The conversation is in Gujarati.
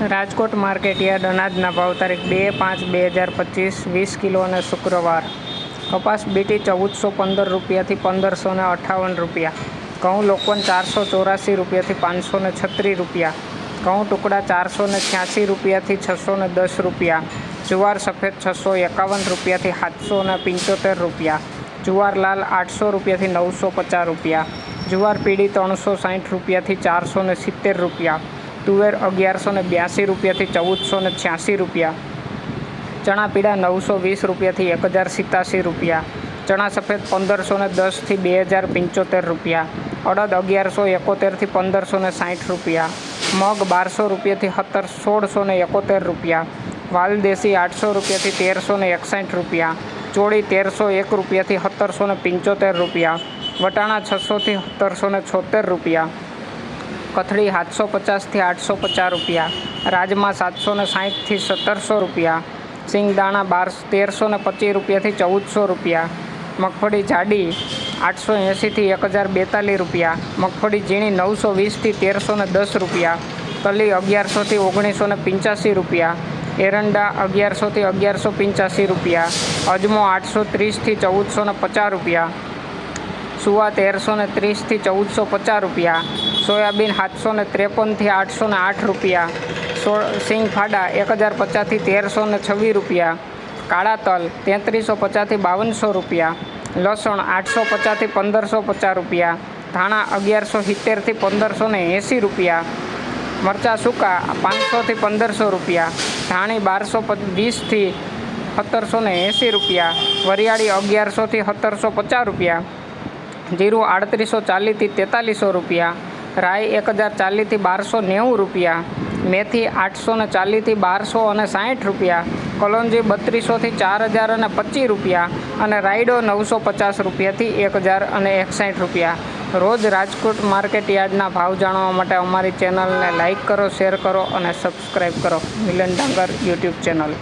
રાજકોટ માર્કેટયાર્ડ અનાજના ભાવ તારીખ 2/5/2025 20 કિલો અને શુક્રવાર. કપાસ બીટી 1415 રૂપિયાથી 1558 રૂપિયા. ઘઉં લોકવન 484 રૂપિયાથી 536 રૂપિયા. ઘઉં ટુકડા 486 રૂપિયાથી 610 રૂપિયા. જુવાર સફેદ 651 રૂપિયાથી 775 રૂપિયા. જુવાર લાલ 800 રૂપિયાથી 950 રૂપિયા. જુવાર પીળી 360 રૂપિયાથી 470 રૂપિયા. તુવેર 1182 રૂપિયાથી 1486 રૂપિયા. ચણા પીળા 920 રૂપિયાથી 1087 રૂપિયા. ચણા સફેદ 1510થી 2075 રૂપિયા. અડદ 1171થી 1560 રૂપિયા. મગ 1200 રૂપિયાથી 1671 રૂપિયા. વાલદેશી 800 રૂપિયાથી 1361 રૂપિયા. ચોળી 1301 રૂપિયાથી 1775 રૂપિયા. વટાણા 600થી 1776 રૂપિયા. કથળી 750થી 850 રૂપિયા. રાજમા 760થી 1700 રૂપિયા. સિંગદાણા 1325 રૂપિયાથી 1400 રૂપિયા. મગફળી જાડી 880થી 1042 રૂપિયા. મગફળી ઝીણી 920થી 1310 રૂપિયા. તલી 1100થી 1985 રૂપિયા. એરંડા 1100થી 1185 રૂપિયા. અજમો 830થી 1450 રૂપિયા. સુવા 1330થી 1450 રૂપિયા. સોયાબીન 753થી 808 રૂપિયા. સિંગ ફાડા 1050થી 1326 રૂપિયા. કાળા તલ 3350થી 5200 રૂપિયા. લસણ 850થી 1550 રૂપિયા. ધાણા 1170થી 1580 રૂપિયા. મરચાં સૂકા 500થી 1500 રૂપિયા. ધાણી 1220થી 1780 રૂપિયા. વરિયાળી 1100થી 1750 રૂપિયા. જીરું 3840થી 4300 રૂપિયા. રાઈ 1040થી 1290 રૂપિયા. મેથી 840થી 1260 રૂપિયા. કલોંજી 3200થી 4025 રૂપિયા. અને રાયડો 950 રૂપિયાથી 1061 રૂપિયા. રોજ રાજકોટ માર્કેટ યાર્ડના ભાવ જાણવા માટે અમારી ચેનલને લાઇક કરો, શેર કરો અને સબસ્ક્રાઈબ કરો. મિલન ડાંગર યુટ્યુબ ચેનલ.